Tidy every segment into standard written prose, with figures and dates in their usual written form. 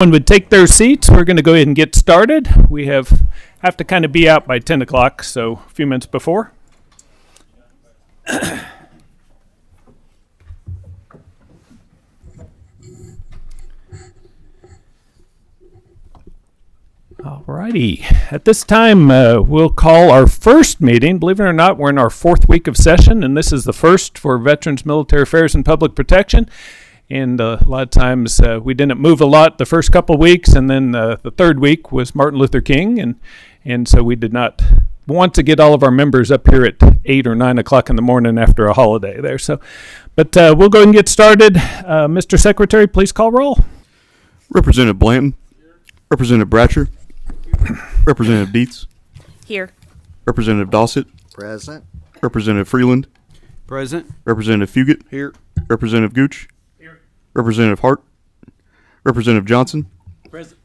Everyone would take their seats. We're going to go ahead and get started. We have to kind of be out by 10 o'clock, so a few minutes before. All righty. At this time, we'll call our first meeting. Believe it or not, we're in our fourth week of session, and this is the first for Veterans, Military Affairs, and Public Protection. And a lot of times we didn't move a lot the first couple of weeks, and then the third week was Martin Luther King, and so we did not want to get all of our members up here at 8 or 9 o'clock in the morning after a holiday there. But we'll go ahead and get started. Mr. Secretary, please call roll. Representative Blanton. Representative Bratcher. Representative Dietz. Here. Representative Dossett. Present. Representative Freeland. Present. Representative Fugit. Here. Representative Gooch. Representative Hart. Representative Johnson. Present.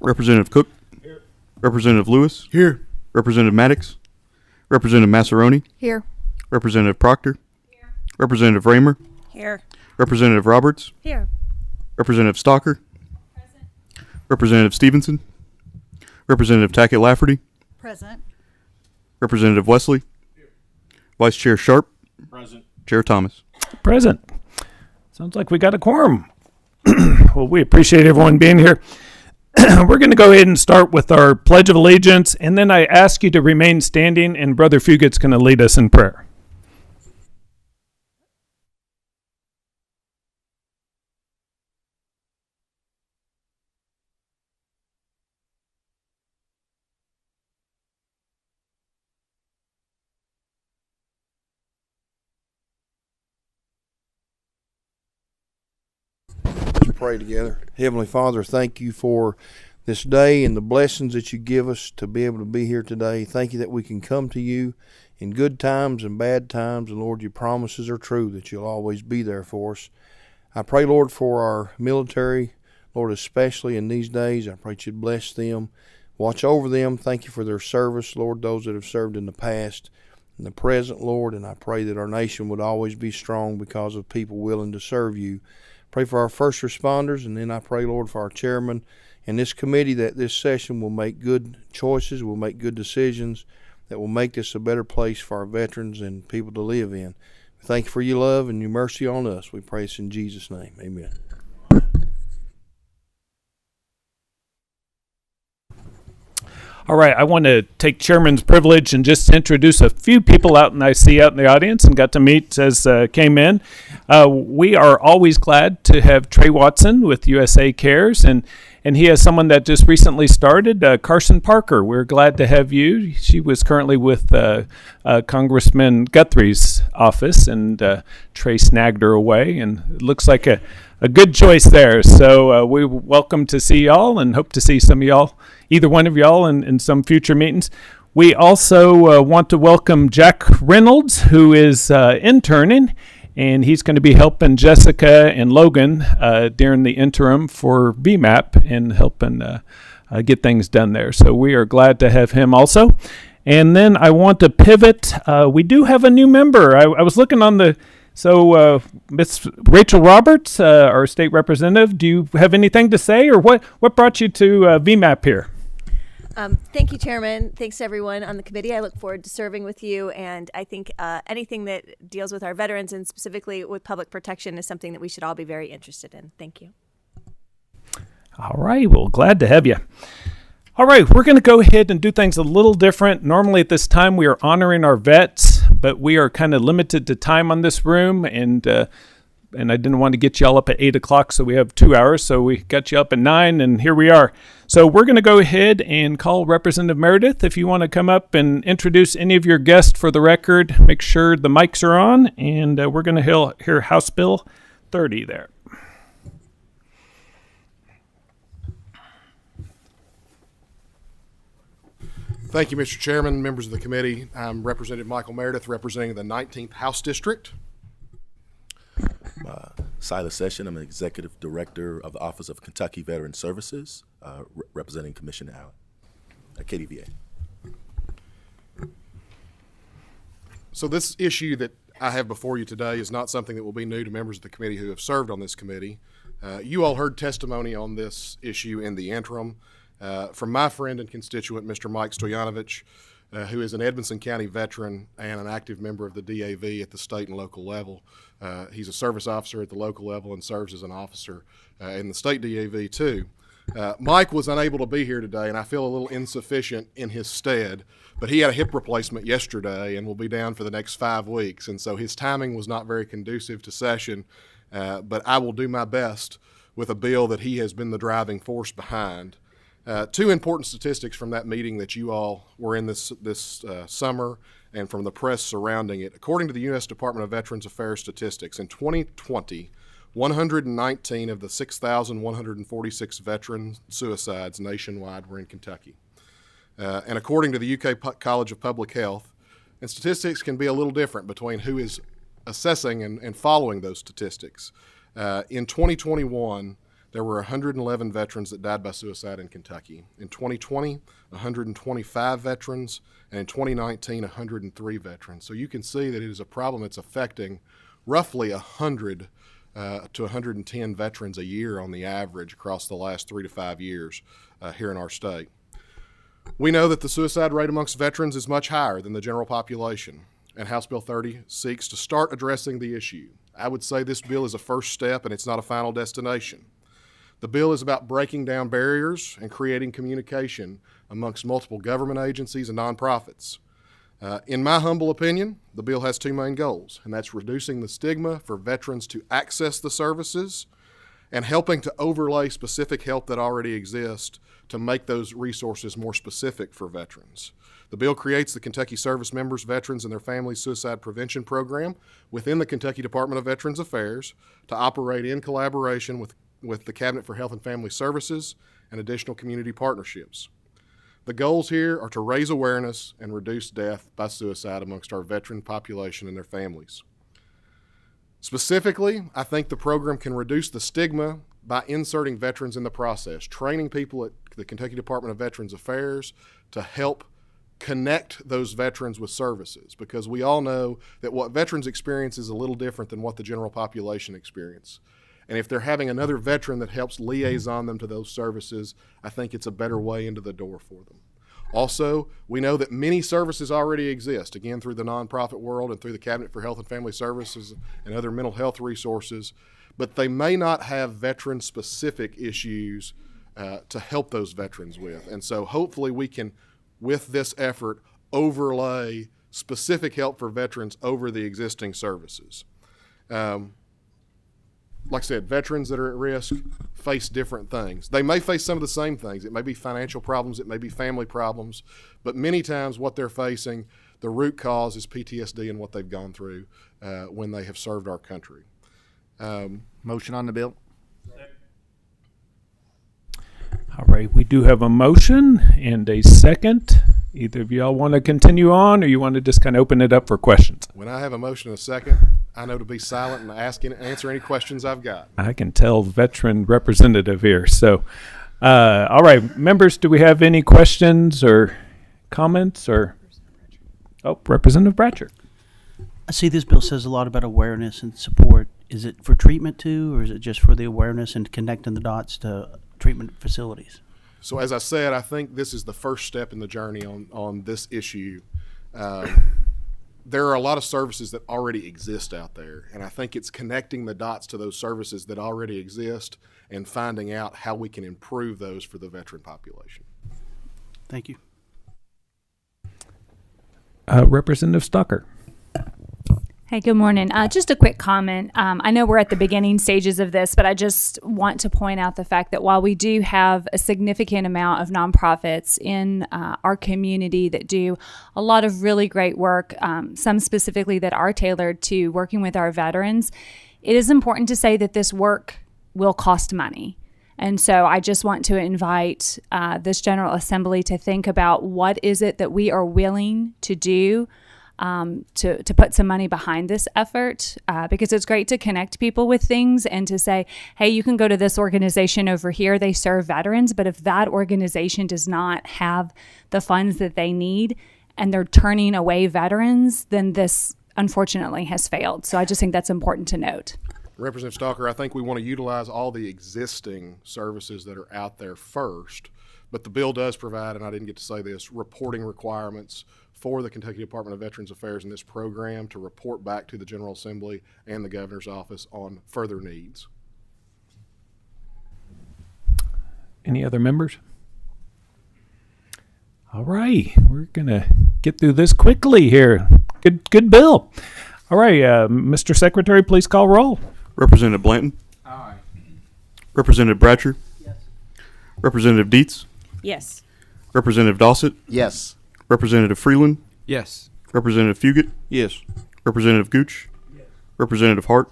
Representative Cook. Here. Representative Lewis. Here. Representative Maddox. Representative Massaroni. Here. Representative Proctor. Here. Representative Raymer. Here. Representative Roberts. Here. Representative Stalker. Present. Representative Stevenson. Representative Tackett Lafferty. Present. Representative Wesley. Here. Vice Chair Sharp. Present. Chair Thomas. Present. Sounds like we got a quorum. Well, we appreciate everyone being here. We're going to go ahead and start with our Pledge of Allegiance, and then I ask you to remain standing, and Brother Fugit's going to lead us in prayer. Pray together. Heavenly Father, thank you for this day and the blessings that you give us to be able to be here today. Thank you that we can come to you in good times and bad times. And Lord, your promises are true, that you'll always be there for us. I pray, Lord, for our military, Lord, especially in these days. I pray that you'd bless them, watch over them. Thank you for their service, Lord, those that have served in the past and the present, Lord. And I pray that our nation would always be strong because of people willing to serve you. Pray for our first responders, and then I pray, Lord, for our chairman and this committee, that this session will make good choices, will make good decisions, that will make this a better place for our veterans and people to live in. Thank you for your love and your mercy on us. We pray this in Jesus' name. Amen. All right, I want to take chairman's privilege and just introduce a few people out and I see out in the audience and got to meet as came in. We are always glad to have Trey Watson with USA Cares, and he has someone that just recently started, Carson Parker. We're glad to have you. She was currently with Congressman Guthrie's office, and Trey snagged her away, and it looks like a good choice there. So we welcome to see y'all and hope to see some of y'all, either one of y'all, in some future meetings. We also want to welcome Jack Reynolds, who is interning, and he's going to be helping Jessica and Logan during the interim for VMAP and helping get things done there. So we are glad to have him also. And then I want to pivot. We do have a new member. I was looking on the... So, Ms. Rachel Roberts, our state representative, do you have anything to say, or what brought you to VMAP here? Thank you, Chairman. Thanks to everyone on the committee. I look forward to serving with you, and I think anything that deals with our veterans and specifically with public protection is something that we should all be very interested in. Thank you. All right. Well, glad to have you. All right, we're going to go ahead and do things a little different. Normally at this time we are honoring our vets, but we are kind of limited to time on this room, and I didn't want to get y'all up at 8 o'clock, so we have 2 hours, so we got you up at 9, and here we are. So we're going to go ahead and call Representative Meredith. If you want to come up and introduce any of your guests for the record, make sure the mics are on, and we're going to hear House Bill 30 there. Thank you, Mr. Chairman, members of the committee. I'm Representative Michael Meredith, representing the 19th House District. Silas Session. I'm an Executive Director of the Office of Kentucky Veteran Services, representing Commissioner Allen at KDVA. So this issue that I have before you today is not something that will be new to members of the committee who have served on this committee. You all heard testimony on this issue in the interim from my friend and constituent, Mr. Mike Stoyanovich, who is an Edmonson County veteran and an active member of the DAV at the state and local level. He's a service officer at the local level and serves as an officer in the state DAV too. Mike was unable to be here today, and I feel a little insufficient in his stead, but he had a hip replacement yesterday and will be down for the next 5 weeks, and so his timing was not very conducive to session, but I will do my best with a bill that he has been the driving force behind. Two important statistics from that meeting that you all were in this summer and from the press surrounding it. According to the U.S. Department of Veterans Affairs statistics, in 2020, 119 of the 6,146 veteran suicides nationwide were in Kentucky. And according to the UK College of Public Health, and statistics can be a little different between who is assessing and following those statistics. In 2021, there were 111 veterans that died by suicide in Kentucky. In 2020, 125 veterans, and in 2019, 103 veterans. So you can see that it is a problem that's affecting roughly 100 to 110 veterans a year on the average across the last 3 to 5 years here in our state. We know that the suicide rate amongst veterans is much higher than the general population, and House Bill 30 seeks to start addressing the issue. I would say this bill is a first step and it's not a final destination. The bill is about breaking down barriers and creating communication amongst multiple government agencies and nonprofits. In my humble opinion, the bill has two main goals, and that's reducing the stigma for veterans to access the services and helping to overlay specific help that already exists to make those resources more specific for veterans. The bill creates the Kentucky Service Members, Veterans, and Their Families Suicide Prevention Program within the Kentucky Department of Veterans Affairs to operate in collaboration with the Cabinet for Health and Family Services and additional community partnerships. The goals here are to raise awareness and reduce death by suicide amongst our veteran population and their families. Specifically, I think the program can reduce the stigma by inserting veterans in the process, training people at the Kentucky Department of Veterans Affairs to help connect those veterans with services, because we all know that what veterans experience is a little different than what the general population experience. And if they're having another veteran that helps liaison them to those services, I think it's a better way into the door for them. Also, we know that many services already exist, again, through the nonprofit world and through the Cabinet for Health and Family Services and other mental health resources, but they may not have veteran-specific issues to help those veterans with. And so hopefully we can, with this effort, overlay specific help for veterans over the existing services. Like I said, veterans that are at risk face different things. They may face some of the same things. It may be financial problems, it may be family problems, but many times what they're facing, the root cause is PTSD and what they've gone through when they have served our country. Motion on the bill. All right, we do have a motion and a second. Either of y'all want to continue on, or you want to just kind of open it up for questions? When I have a motion and a second, I know to be silent and answer any questions I've got. I can tell veteran representative here. So, all right, members, do we have any questions or comments? Or Representative Bratcher. I see this bill says a lot about awareness and support. Is it for treatment too, or is it just for the awareness and connecting the dots to treatment facilities? So as I said, I think this is the first step in the journey on this issue. There are a lot of services that already exist out there, and I think it's connecting the dots to those services that already exist and finding out how we can improve those for the veteran population. Thank you. Representative Stocker. Hey, good morning. Just a quick comment. I know we're at the beginning stages of this, but I just want to point out the fact that while we do have a significant amount of nonprofits in our community that do a lot of really great work, some specifically that are tailored to working with our veterans, it is important to say that this work will cost money. And so I just want to invite this General Assembly to think about what is it that we are willing to do to put some money behind this effort, because it's great to connect people with things and to say, hey, you can go to this organization over here. They serve veterans, but if that organization does not have the funds that they need and they're turning away veterans, then this unfortunately has failed. So I just think that's important to note. Representative Stalker, I think we want to utilize all the existing services that are out there first, but the bill does provide, and I didn't get to say this, reporting requirements for the Kentucky Department of Veterans Affairs in this program to report back to the General Assembly and the Governor's office on further needs. Any other members? All right, we're gonna get through this quickly here. Good bill. All right, Mr. Secretary, please call roll. Representative Blanton. Aye. Representative Bratcher. Yes. Representative Dietz. Yes. Representative Dossett. Yes. Representative Freeland. Yes. Representative Fugit. Yes. Representative Gooch. Representative Hart.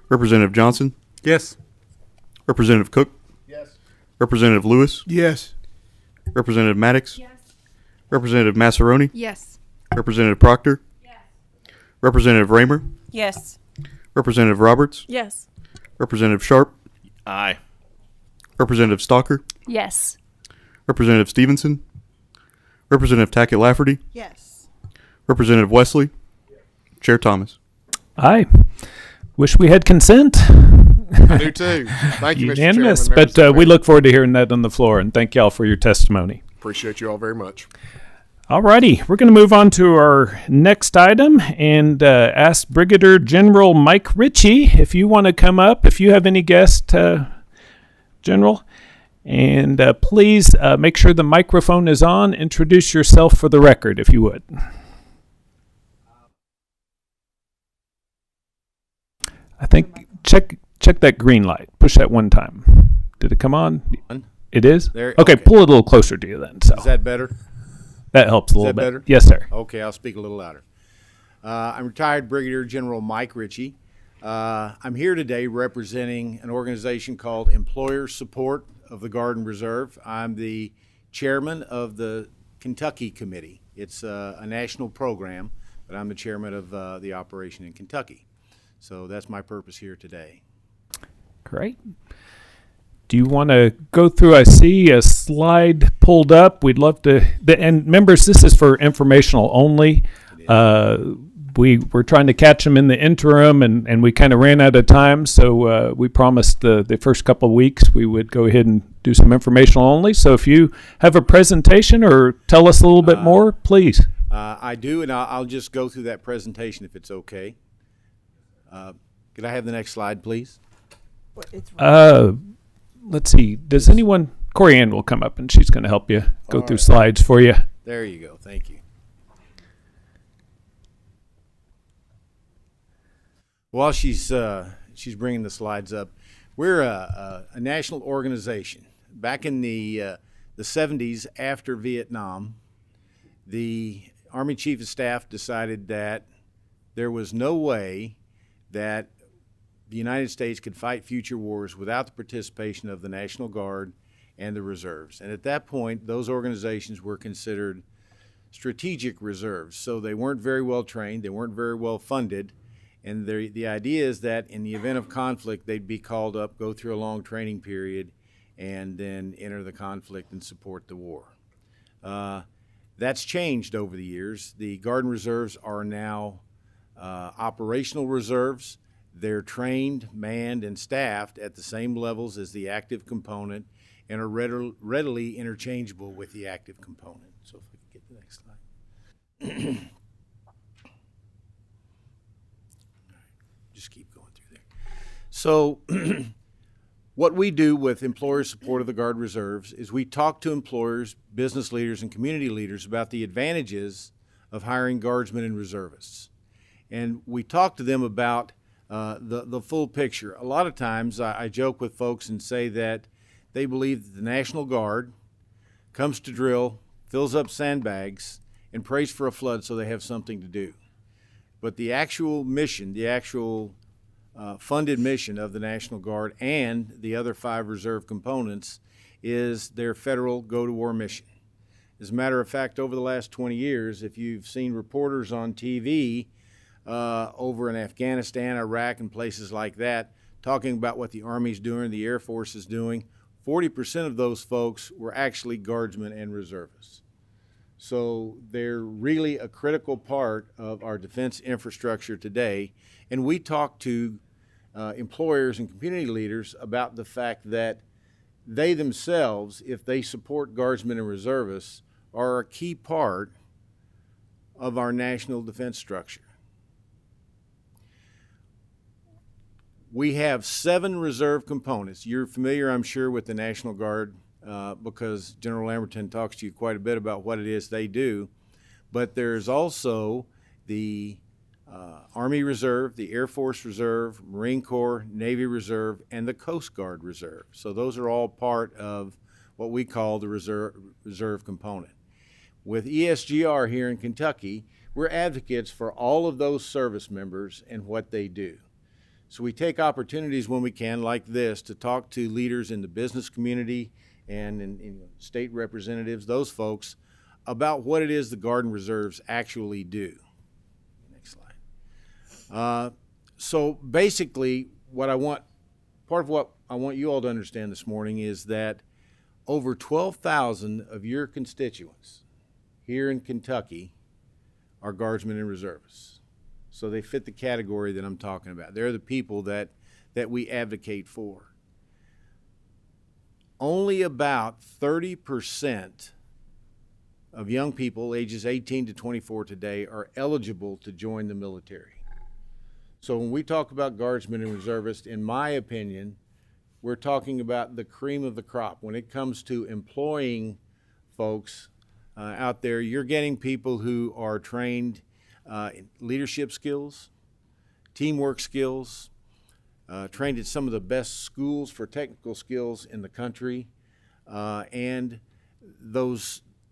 Representative Johnson. Yes. Representative Cook. Yes. Representative Lewis. Yes. Representative Maddox. Yes. Representative Massaroni. Yes. Representative Proctor. Yes. Representative Raymer. Yes. Representative Roberts. Yes. Representative Sharp. Aye. Representative Stalker. Yes. Representative Stevenson. Representative Tackett Lafferty. Yes. Representative Wesley. Chair Thomas. Aye. Wish we had consent. I do too. Thank you, Mr. Unanimous, Chairman. but we look forward to hearing that on the floor, and thank y'all for your testimony. Appreciate you all very much. All righty, we're going to move on to our next item and ask Brigadier General Mike Ritchie if you want to come up, if you have any guest, General. And please make sure the microphone is on. Introduce yourself for the record, if you would. I think check that green light. Push that one time. Did it come on? It is? There- Okay, okay. pull it a little closer to you then. So Is that better? that helps a little that bit. better? Yes, sir. Okay, I'll speak a little louder. I'm retired Brigadier General Mike Ritchie. I'm here today representing an organization called Employer Support of the Guard and Reserve. I'm the chairman of the Kentucky Committee. It's a national program, but I'm the chairman of the operation in Kentucky. So that's my purpose here today. Great. Do you want to go through? I see a slide pulled up. We'd love to. And members, this is for informational only. We were trying to catch them in the interim, and we kind of ran out of time. So we promised the first couple of weeks we would go ahead and do some informational only. So if you have a presentation or tell us a little bit more, please. I do, and I'll just go through that presentation if it's okay. Could I have the next slide, please? Let's see. Does anyone? Corey Ann will come up, and she's going to help you go through slides for you. There you go. Thank you. While she's bringing the slides up, we're a national organization. Back in the 70s, after Vietnam, the Army Chief of Staff decided that there was no way that the United States could fight future wars without the participation of the National Guard and the reserves. And at that point, those organizations were considered strategic reserves. So they weren't very well trained, they weren't very well funded, and the idea is that in the event of conflict, they'd be called up, go through a long training period, and then enter the conflict and support the war. That's changed over the years. The Guard and Reserves are now operational reserves. They're trained, manned, and staffed at the same levels as the active component and are readily interchangeable with the active component. So if we could get the next slide. Just keep going through there. So what we do with Employer Support of the Guard Reserves is we talk to employers, business leaders, and community leaders about the advantages of hiring guardsmen and reservists. And we talk to them about the full picture. A lot of times I joke with folks and say that they believe that the National Guard comes to drill, fills up sandbags, and prays for a flood so they have something to do. But the actual mission, the actual funded mission of the National Guard and the other 5 reserve components is their federal go-to-war mission. As a matter of fact, over the last 20 years, if you've seen reporters on TV over in Afghanistan, Iraq, and places like that, talking about what the Army's doing, the Air Force is doing, 40% of those folks were actually guardsmen and reservists. So they're really a critical part of our defense infrastructure today. And we talk to employers and community leaders about the fact that they themselves, if they support Guardsmen and Reservists, are a key part of our national defense structure. We have 7 reserve components. You're familiar, I'm sure, with the National Guard because General Lamberton talks to you quite a bit about what it is they do. But there's also the Army Reserve, the Air Force Reserve, Marine Corps, Navy Reserve, and the Coast Guard Reserve. So those are all part of what we call the reserve component. With ESGR here in Kentucky, we're advocates for all of those service members and what they do. So we take opportunities when we can, like this, to talk to leaders in the business community and in state representatives, those folks, about what it is the Guard and Reserves actually do. Next slide. So basically, part of what I want you all to understand this morning is that over 12,000 of your constituents here in Kentucky are Guardsmen and Reservists. So they fit the category that I'm talking about. They're the people that we advocate for. Only about 30% of young people ages 18 to 24 today are eligible to join the military. So when we talk about Guardsmen and Reservists, in my opinion, we're talking about the cream of the crop. When it comes to employing folks out there, you're getting people who are trained in leadership skills, teamwork skills, trained at some of the best schools for technical skills in the country, and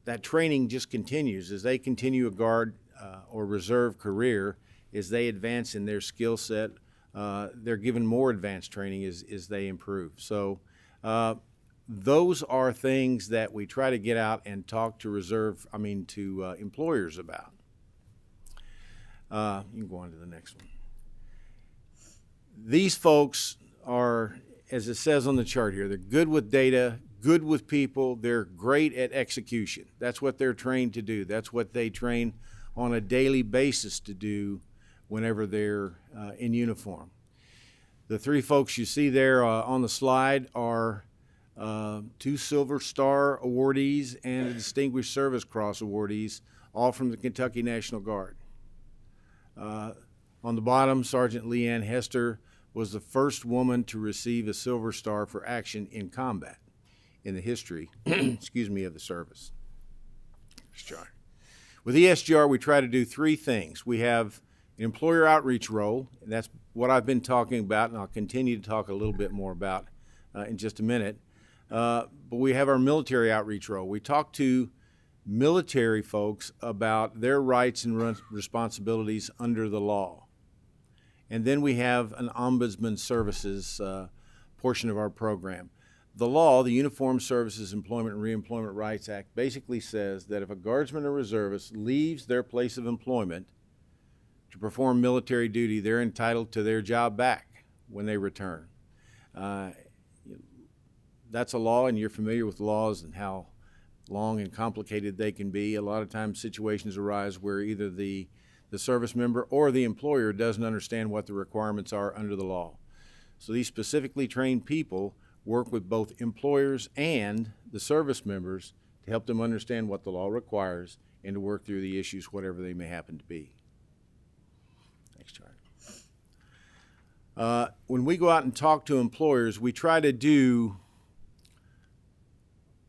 that training just continues as they continue a Guard or Reserve career. As they advance in their skill set, they're given more advanced training as they improve. So those are things that we try to get out and talk to employers about. You can go on to the next one. These folks are, as it says on the chart here, they're good with data, good with people, they're great at execution. That's what they're trained to do. That's what they train on a daily basis to do whenever they're in uniform. The 3 folks you see there on the slide are 2 Silver Star awardees and a Distinguished Service Cross awardees, all from the Kentucky National Guard. On the bottom, Sergeant Leanne Hester was the first woman to receive a Silver Star for action in combat in the history, of the service. With ESGR, we try to do 3 things. We have an employer outreach role, and that's what I've been talking about, and I'll continue to talk a little bit more about in just a minute. But we have our military outreach role. We talk to military folks about their rights and responsibilities under the law. And then we have an ombudsman services portion of our program. The law, the Uniformed Services Employment and Reemployment Rights Act, basically says that if a Guardsman or reservist leaves their place of employment to perform military duty, they're entitled to their job back when they return. That's a law, and you're familiar with laws and how long and complicated they can be. A lot of times situations arise where either the service member or the employer doesn't understand what the requirements are under the law. So these specifically trained people work with both employers and the service members to help them understand what the law requires and to work through the issues, whatever they may happen to be. Next chart. When we go out and talk to employers, we try to do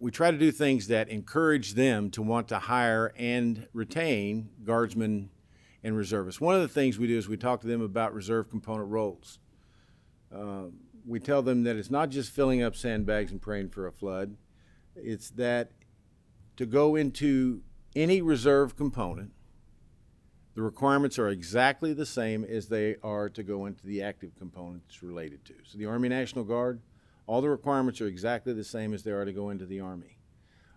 things that encourage them to want to hire and retain Guardsmen and Reservists. One of the things we do is we talk to them about reserve component roles. We tell them that it's not just filling up sandbags and praying for a flood. It's that to go into any reserve component, the requirements are exactly the same as they are to go into the active components related to. So the Army National Guard, all the requirements are exactly the same as they are to go into the Army.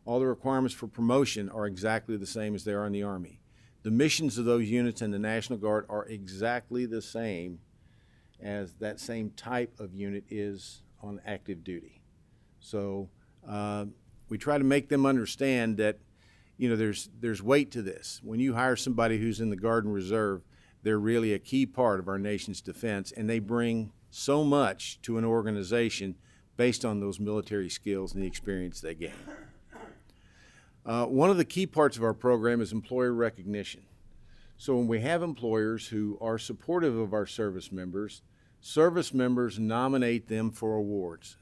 All the requirements for promotion are exactly the same as they are in the Army. The missions of those units in the National Guard are exactly the same as that same type of unit is on active duty. So we try to make them understand that, there's weight to this. When you hire somebody who's in the Guard and Reserve, they're really a key part of our nation's defense, and they bring so much to an organization based on those military skills and the experience they gain. One of the key parts of our program is employer recognition. So when we have employers who are supportive of our service members nominate them for awards.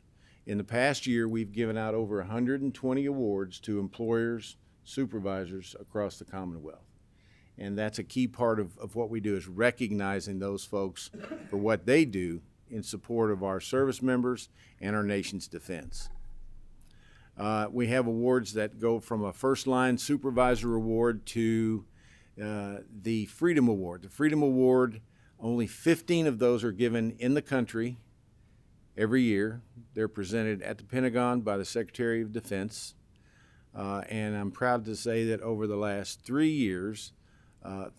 In the past year, we've given out over 120 awards to employers, supervisors across the Commonwealth. And that's a key part of what we do, is recognizing those folks for what they do in support of our service members and our nation's defense. We have awards that go from a first line supervisor award to the Freedom Award. The Freedom Award, only 15 of those are given in the country every year. They're presented at the Pentagon by the Secretary of Defense. And I'm proud to say that over the last 3 years,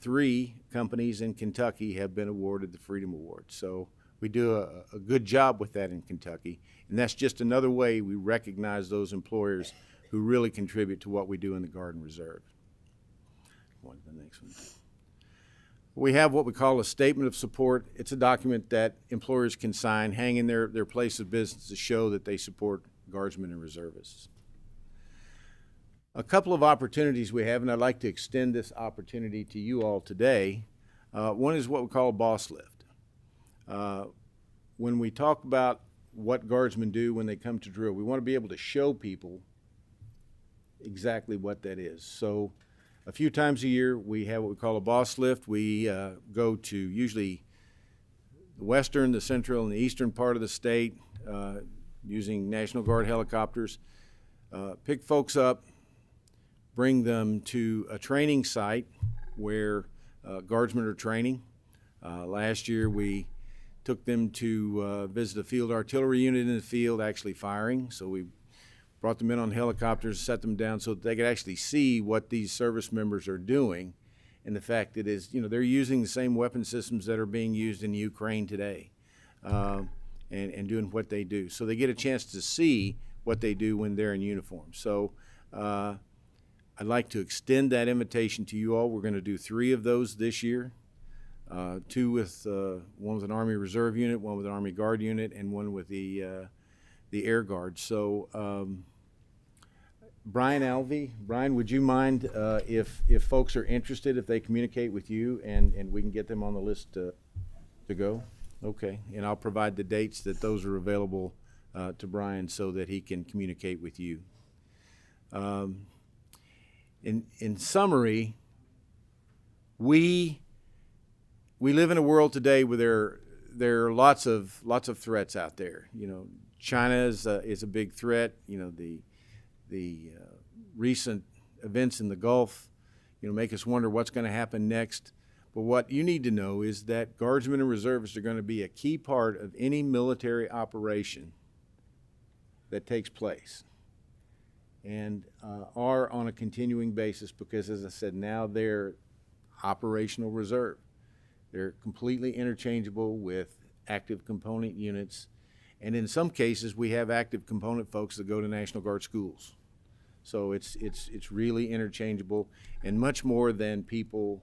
3 companies in Kentucky have been awarded the Freedom Award. So we do a good job with that in Kentucky. And that's just another way we recognize those employers who really contribute to what we do in the Guard and Reserve. Go on to the next one. We have what we call a statement of support. It's a document that employers can sign, hang in their place of business to show that they support Guardsmen and Reservists. A couple of opportunities we have, and I'd like to extend this opportunity to you all today. One is what we call a boss lift. When we talk about what Guardsmen do when they come to drill, we want to be able to show people exactly what that is. So a few times a year, we have what we call a boss lift. We go to usually the western, the central, and the eastern part of the state using National Guard helicopters, pick folks up, bring them to a training site where Guardsmen are training. Last year, we took them to visit a field artillery unit in the field actually firing. So we brought them in on helicopters, set them down so that they could actually see what these service members are doing, and the fact that they're using the same weapon systems that are being used in Ukraine today, and doing what they do. So they get a chance to see what they do when they're in uniform. So I'd like to extend that invitation to you all. We're going to do 3 of those this year. 2 with one with an Army Reserve unit, 1 with an Army Guard unit, and 1 with the Air Guard. So Brian Alvey, Brian, would you mind if folks are interested, if they communicate with you and we can get them on the list to go? Okay, and I'll provide the dates that those are available to Brian so that he can communicate with you. In summary, we live in a world today where there are lots of threats out there. China is a big threat. The recent events in the Gulf, make us wonder what's going to happen next. But what you need to know is that Guardsmen and Reservists are going to be a key part of any military operation that takes place, and are on a continuing basis because, as I said, now they're operational reserve. They're completely interchangeable with active component units. And in some cases, we have active component folks that go to National Guard schools. So it's really interchangeable and much more than people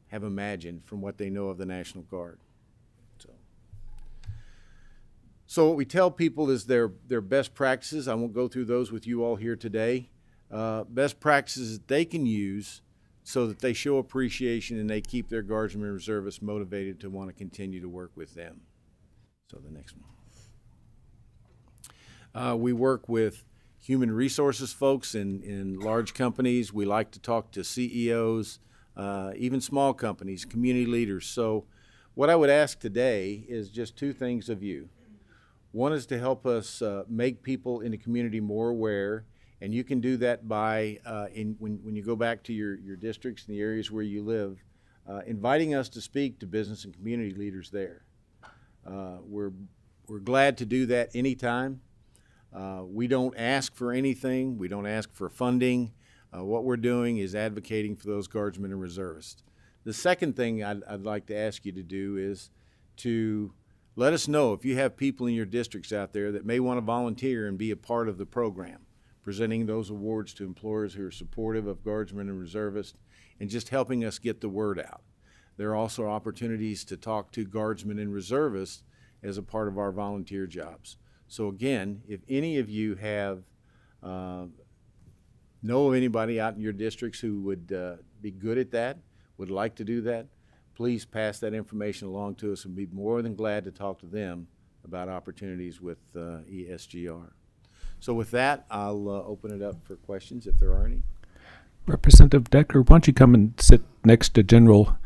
have imagined from what they know of the National Guard. So what we tell people is their best practices. I won't go through those with you all here today. Best practices that they can use so that they show appreciation and they keep their Guardsmen and Reservists motivated to want to continue to work with them. So the next one. We work with human resources folks in large companies. We like to talk to CEOs, even small companies, community leaders. So what I would ask today is just 2 things of you. One is to help us make people in the community more aware, and you can do that by, when you go back to your districts and the areas where you live, inviting us to speak to business and community leaders there. We're glad to do that anytime. We don't ask for anything. We don't ask for funding. What we're doing is advocating for those Guardsmen and Reservists. The second thing I'd like to ask you to do is to let us know if you have people in your districts out there that may want to volunteer and be a part of the program, presenting those awards to employers who are supportive of Guardsmen and Reservists and just helping us get the word out. There are also opportunities to talk to guardsmen and reservists as a part of our volunteer jobs. So again, if any of you have know of anybody out in your districts who would be good at that, would like to do that, please pass that information along to us and be more than glad to talk to them about opportunities with ESGR. So with that, I'll open it up for questions if there are any. Representative Decker, why don't you come and sit next to General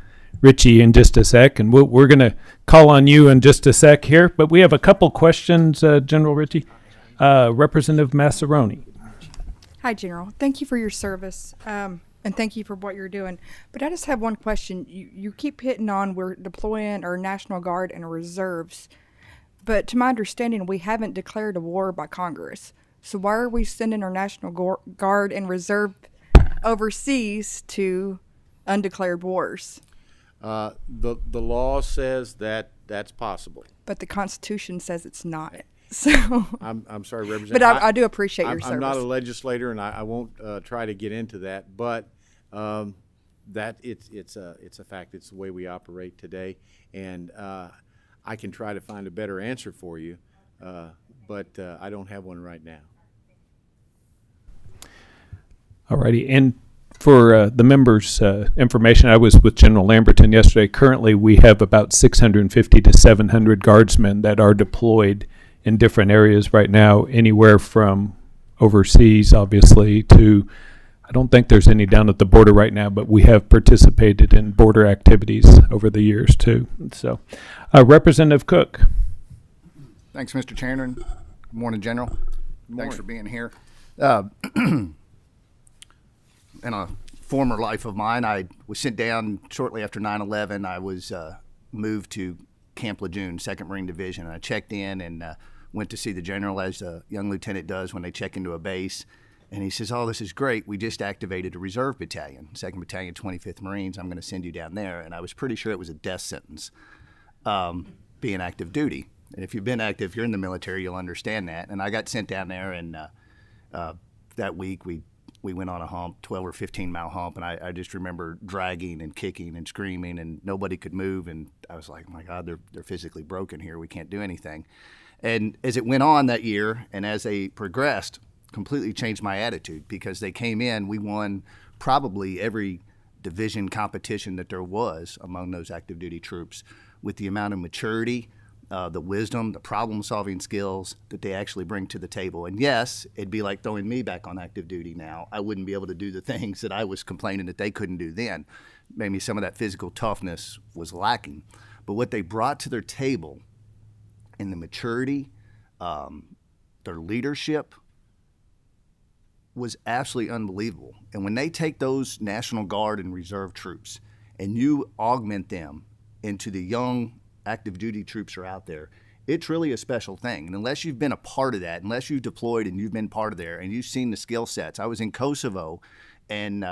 Ritchie in just a sec, and we're going to call on you in just a sec here. But we have a couple questions, General Ritchie. Representative Massaroni. Hi, General. Thank you for your service, and thank you for what you're doing. But I just have one question. You keep hitting on we're deploying our National Guard and reserves, but to my understanding, we haven't declared a war by Congress. So why are we sending our National Guard and Reserve overseas to undeclared wars? The law says that that's possible. But the Constitution says it's not. So I'm sorry, Representative. But I do appreciate your service. I'm not a legislator, and I won't try to get into that. But that it's a fact. It's the way we operate today, and I can try to find a better answer for you, but I don't have one right now. Alrighty, and for the members' information, I was with General Lamberton yesterday. Currently, we have about 650 to 700 guardsmen that are deployed in different areas right now, anywhere from overseas, obviously, to, I don't think there's any down at the border right now, but we have participated in border activities over the years, too. So, Representative Cook. Thanks, Mr. Chairman. Good morning, General. Good Thanks for morning. being here. In a former life of mine, I was sent down shortly after 9/11. I was moved to Camp Lejeune, 2nd Marine Division, and I checked in and went to see the general, as a young lieutenant does when they check into a base. And he says, "Oh, this is great. We just activated a reserve battalion, 2nd Battalion, 25th Marines. I'm going to send you down there." And I was pretty sure it was a death sentence, being active duty. And if you've been active, you're in the military, you'll understand that. And I got sent down there, and that week we went on a hump, 12 or 15 mile hump, and I just remember dragging and kicking and screaming, and nobody could move. And I was like, "Oh my God, they're physically broken here. We can't do anything." And as it went on that year, and as they progressed, completely changed my attitude, because they came in, we won probably every division competition that there was among those active duty troops, with the amount of maturity, the wisdom, the problem-solving skills that they actually bring to the table. And yes, it'd be like throwing me back on active duty now. I wouldn't be able to do the things that I was complaining that they couldn't do then. Maybe some of that physical toughness was lacking. But what they brought to their table in the maturity, their leadership, was absolutely unbelievable. And when they take those National Guard and Reserve troops and you augment them into the young active duty troops are out there, it's really a special thing. And unless you've been a part of that, unless you've deployed and you've been part of there and you've seen the skill sets. I was in Kosovo, and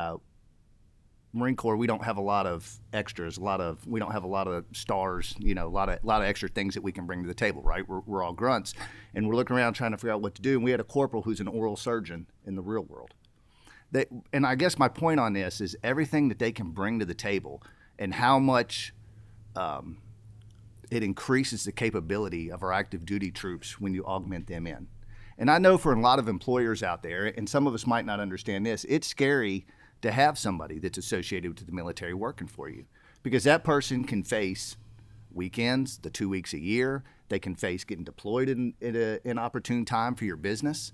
Marine Corps, we don't have a lot of extras, we don't have a lot of stars, a lot of extra things that we can bring to the table, right? We're all grunts, and we're looking around trying to figure out what to do. And we had a corporal who's an oral surgeon in the real world. And I guess my point on this is everything that they can bring to the table, and how much it increases the capability of our active duty troops when you augment them in. And I know for a lot of employers out there, and some of us might not understand this, it's scary to have somebody that's associated with the military working for you, because that person can face weekends, the 2 weeks a year. They can face getting deployed in an opportune time for your business.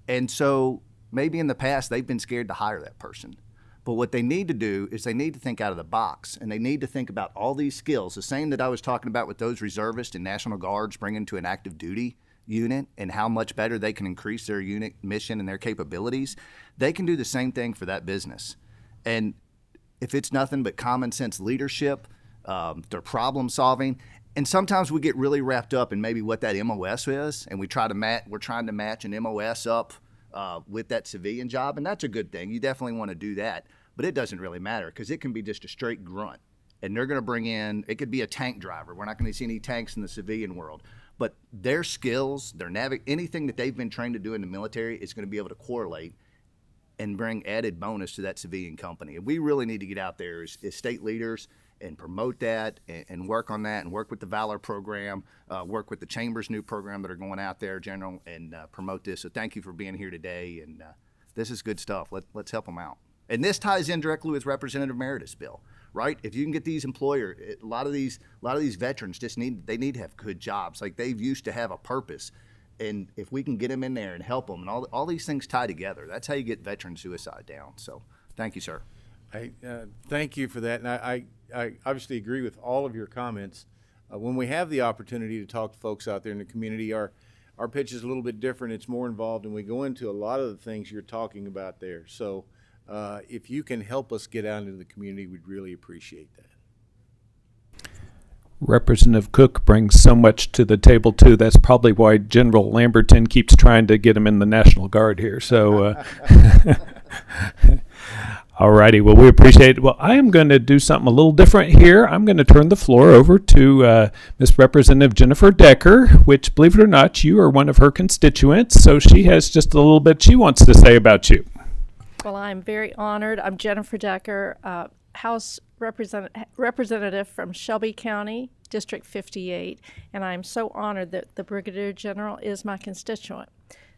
And so maybe in the past they've been scared to hire that person. But what they need to do is they need to think out of the box, and they need to think about all these skills, the same that I was talking about with those reservists and National Guards bringing to an active duty unit, and how much better they can increase their unit mission and their capabilities. They can do the same thing for that business. And if it's nothing but common sense leadership, their problem solving, and sometimes we get really wrapped up in maybe what that MOS is, and we're trying to match an MOS up with that civilian job, and that's a good thing. You definitely want to do that, but it doesn't really matter, because it can be just a straight grunt, and they're going to bring in, it could be a tank driver. We're not going to see any tanks in the civilian world, but their skills, anything that they've been trained to do in the military is going to be able to correlate and bring added bonus to that civilian company. And we really need to get out there as state leaders and promote that and work on that and work with the Valor program, work with the Chamber's new program that are going out there, General, and promote this. So thank you for being here today. And this is good stuff. Let's help them out. And this ties in directly with Representative Meredith's bill, right? If you can get these a lot of these veterans just need to have good jobs. Like they used to have a purpose. And if we can get them in there and help them, and all these things tie together, that's how you get veteran suicide down. So thank you, sir. Thank you for that. And I obviously agree with all of your comments. When we have the opportunity to talk to folks out there in the community, our pitch is a little bit different. It's more involved, and we go into a lot of the things you're talking about there. So if you can help us get out into the community, we'd really appreciate that. Representative Cook brings so much to the table, too. That's probably why General Lamberton keeps trying to get him in the National Guard here. So, all righty. Well, we appreciate it. Well, I am going to do something a little different here. I'm going to turn the floor over to Ms. Representative Jennifer Decker, which, believe it or not, you are one of her constituents. So she has just a little bit she wants to say about you. Well, I'm very honored. I'm Jennifer Decker, House Representative from Shelby County, District 58, and I'm so honored that the Brigadier General is my constituent.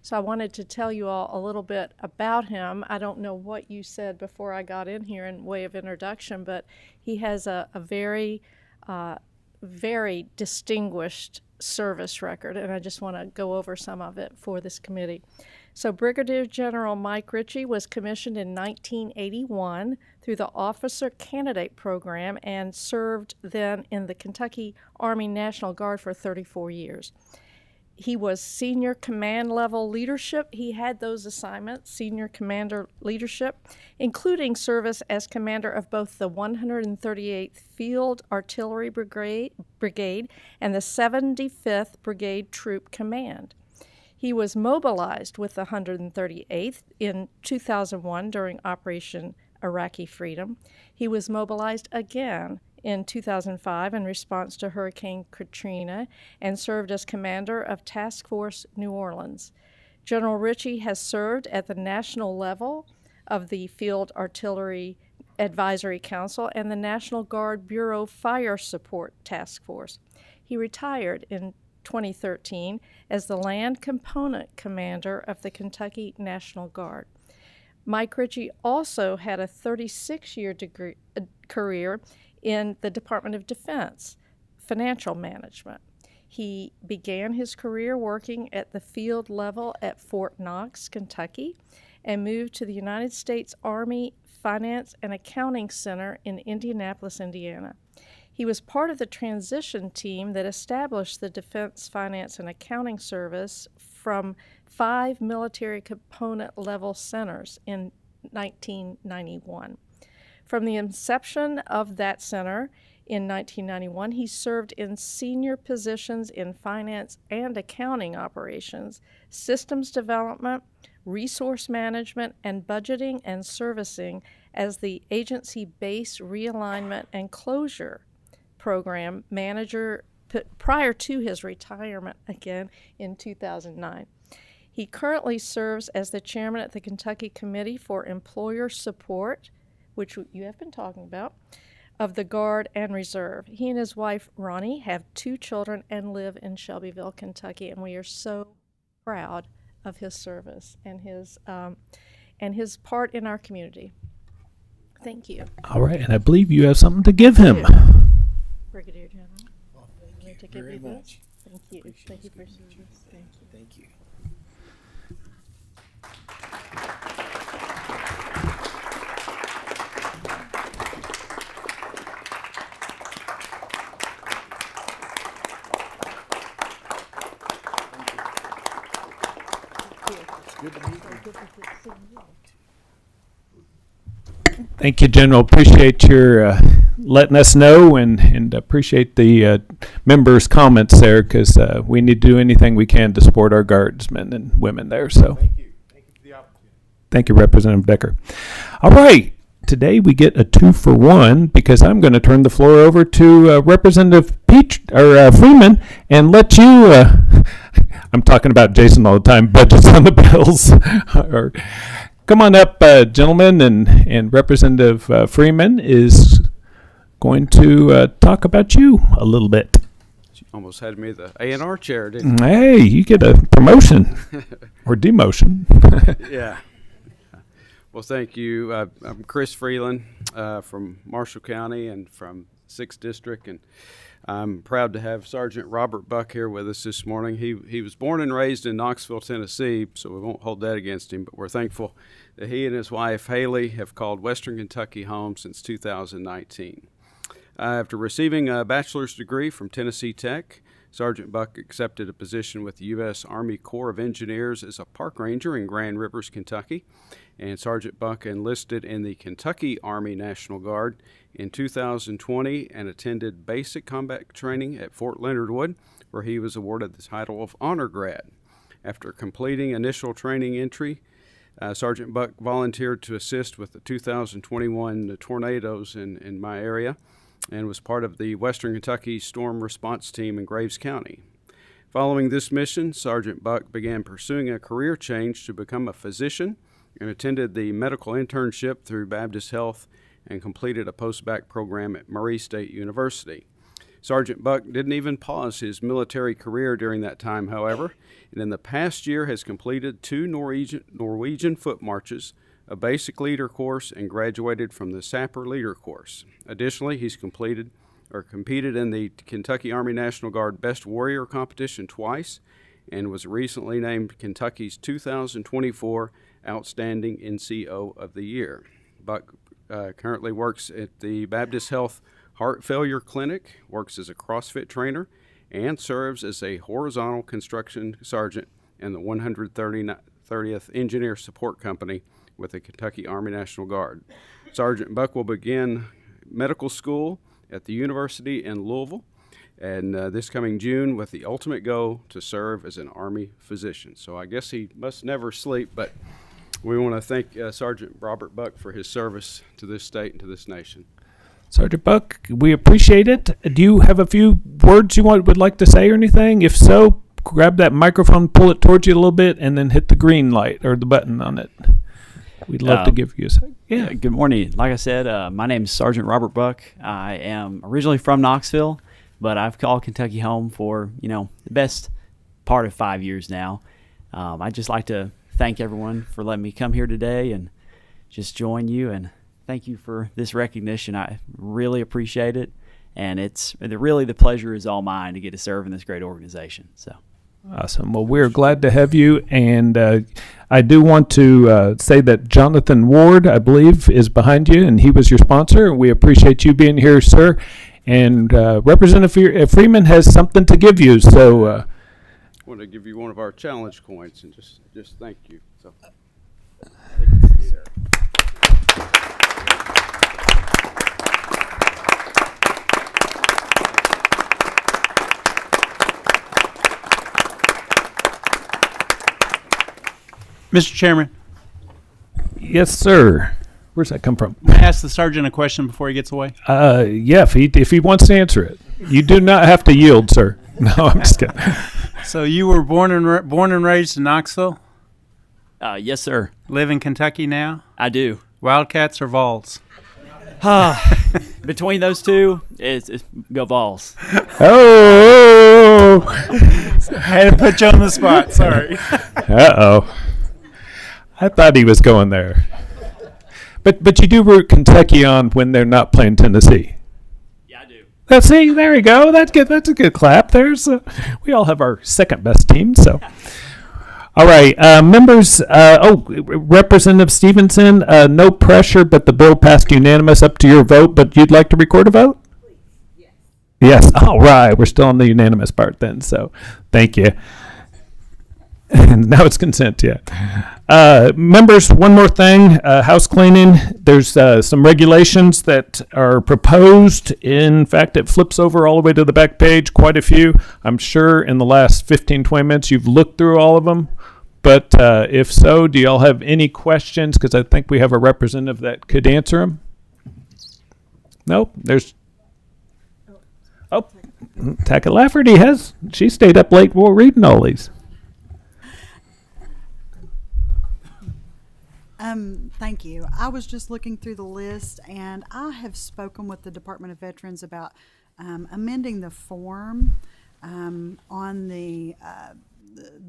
So I wanted to tell you all a little bit about him. I don't know what you said before I got in here in way of introduction, but he has a very, very distinguished service record, and I just want to go over some of it for this committee. So Brigadier General Mike Ritchie was commissioned in 1981 through the Officer Candidate Program and served then in the Kentucky Army National Guard for 34 years. He was senior command level leadership. He had those assignments, senior commander leadership, including service as commander of both the 138th Field Artillery Brigade and the 75th Brigade Troop Command. He was mobilized with the 138th in 2001 during Operation Iraqi Freedom. He was mobilized again in 2005 in response to Hurricane Katrina and served as commander of Task Force New Orleans. General Ritchie has served at the national level of the Field Artillery Advisory Council and the National Guard Bureau Fire Support Task Force. He retired in 2013 as the Land Component Commander of the Kentucky National Guard. Mike Ritchie also had a 36-year career in the Department of Defense, financial management. He began his career working at the field level at Fort Knox, Kentucky, and moved to the United States Army Finance and Accounting Center in Indianapolis, Indiana. He was part of the transition team that established the Defense Finance and Accounting Service from 5 military component level centers in 1991. From the inception of that center in 1991, he served in senior positions in finance and accounting operations, systems development, resource management, and budgeting and servicing as the agency base realignment and closure program manager prior to his retirement again in 2009. He currently serves as the chairman at the Kentucky Committee for Employer Support, which you have been talking about, of the Guard and Reserve. He and his wife, Ronnie, have 2 children and live in Shelbyville, Kentucky, and we are so proud of his service and his part in our community. Thank you. All right, and I believe you have something to give him. Brigadier General. Thank you very much. Thank you. Thank you for your service. Thank you. Thank you. Thank you, General. Appreciate your letting us know and appreciate the members' comments there because we need to do anything we can to support our guardsmen and women there. So Thank you. Thank you for the opportunity. thank you, Representative Decker. All right. Today we get a 2-for-1 because I'm going to turn the floor over to Representative Freeman and let you, I'm talking about Jason all the time, budgets on the bills. Come on up, gentlemen, and Representative Freeman is going to talk about you a little bit. Almost had me the A&R chair, didn't Hey, you get a promotion or demotion. Yeah. Well, thank you. I'm Chris Freeland from Marshall County and from 6th District, and I'm proud to have Sergeant Robert Buck here with us this morning. He was born and raised in Knoxville, Tennessee, so we won't hold that against him, but we're thankful that he and his wife, Haley, have called Western Kentucky home since 2019. After receiving a bachelor's degree from Tennessee Tech, Sergeant Buck accepted a position with the U.S. Army Corps of Engineers as a park ranger in Grand Rivers, Kentucky. And Sergeant Buck enlisted in the Kentucky Army National Guard in 2020 and attended basic combat training at Fort Leonard Wood, where he was awarded the title of Honor Grad. After completing initial training entry, Sergeant Buck volunteered to assist with the 2021 tornadoes in my area, and was part of the Western Kentucky Storm Response Team in Graves County. Following this mission, Sergeant Buck began pursuing a career change to become a physician and attended the medical internship through Baptist Health and completed a post-bac program at Murray State University. Sergeant Buck didn't even pause his military career during that time, however, and in the past year has completed 2 Norwegian foot marches, a basic leader course, and graduated from the Sapper Leader course. Additionally, he's competed in the Kentucky Army National Guard Best Warrior competition twice and was recently named Kentucky's 2024 Outstanding NCO of the Year. Buck currently works at the Baptist Health Heart Failure Clinic, works as a CrossFit trainer, and serves as a horizontal construction sergeant in the 130th Engineer Support Company with the Kentucky Army National Guard. Sergeant Buck will begin medical school at the University in Louisville and this coming June with the ultimate goal to serve as an Army physician. So I guess he must never sleep, but we want to thank Sergeant Robert Buck for his service to this state and to this nation. Sergeant Buck, we appreciate it. Do you have a few words you would like to say or anything? If so, grab that microphone, pull it towards you a little bit, and then hit the green light or the button on it. We'd love to give you a second. Yeah. Good morning. Like I said, my name is Sergeant Robert Buck. I am originally from Knoxville, but I've called Kentucky home for, the best part of 5 years now. I'd just like to thank everyone for letting me come here today and just join you, and thank you for this recognition. I really appreciate it, and really the pleasure is all mine to get to serve in this great organization. So. Awesome. Well, we're glad to have you, and I do want to say that Jonathan Ward, I believe, is behind you, and he was your sponsor. We appreciate you being here, sir. And Representative Freeman has something to give you. So, I want to give you one of our challenge coins and just thank you. So, thank you, Sarah. Mr. Chairman. Yes, sir. Where's that come from? May I ask the sergeant a question before he gets away? Yeah, if he wants to answer it. You do not have to yield, sir. No, I'm just kidding. So you were born and raised in Knoxville? Yes, sir. Live in Kentucky now? I do. Wildcats or Vols? Between those two, it's go Vols. Oh! I had to put you on the spot. Sorry. Uh-oh. I thought he was going there. But you do root Kentucky on when they're not playing Tennessee. Yeah, I do. See, there you go. That's good. That's a good clap. We all have our second best team. So, all right, members. Representative Stevenson. No pressure, but the bill passed unanimous. Up to your vote. But you'd like to record a vote? Yes. Yes. All right. We're still on the unanimous part then. So, thank you. And now it's consent, yeah. Members, one more thing, house cleaning. There's some regulations that are proposed. In fact, it flips over all the way to the back page, quite a few. I'm sure in the last 15, 20 minutes you've looked through all of them. But if so, do y'all have any questions? Because I think we have a representative that could answer them. Nope, Tackett Lafferty she stayed up late while reading all these. Thank you. I was just looking through the list, and I have spoken with the Department of Veterans about amending the form on the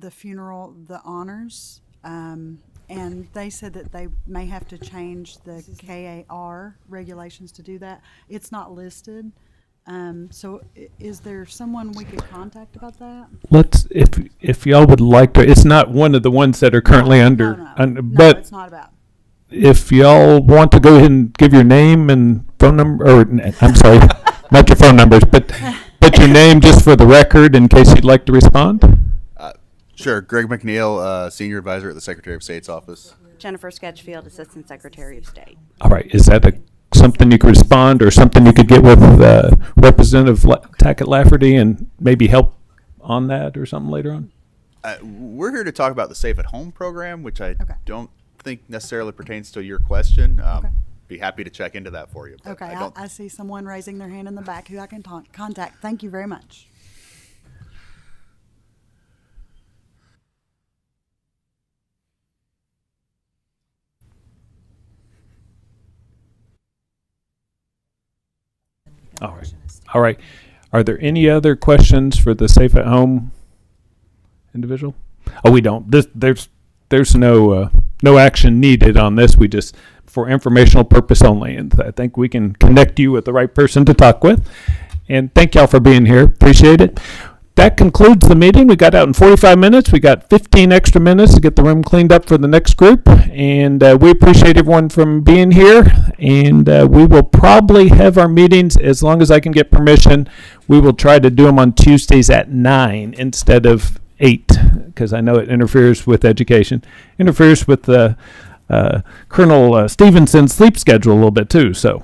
funeral, the honors, and they said that they may have to change the KAR regulations to do that. It's not listed. So is there someone we could contact about that? Let's, if y'all would like to, it's not one of the ones that are currently under, No, but it's not about. if y'all want to go ahead and give your name and phone number, or I'm sorry, not your phone numbers, but your name just for the record in case you'd like to respond. Sure. Greg McNeil, Senior Advisor at the Secretary of State's office. Jennifer Sketchfield, Assistant Secretary of State. All right, is that something you could respond, or something you could get with Representative Tackett Lafferty and maybe help on that or something later on? We're here to talk about the Safe at Home program, which I don't think necessarily pertains to your question. Be happy to check into that for you. Okay, I see someone raising their hand in the back who I can contact. Thank you very much. All right. All right. Are there any other questions for the Safe at Home individual? Oh, we don't. There's no action needed on this. We just, for informational purpose only, and I think we can connect you with the right person to talk with. And thank y'all for being here. Appreciate it. That concludes the meeting. We got out in 45 minutes. We got 15 extra minutes to get the room cleaned up for the next group. And we appreciate everyone from being here. And we will probably have our meetings, as long as I can get permission, we will try to do them on Tuesdays at 9 instead of 8, because I know it interferes with education. Interferes with Colonel Stevenson's sleep schedule a little bit too. So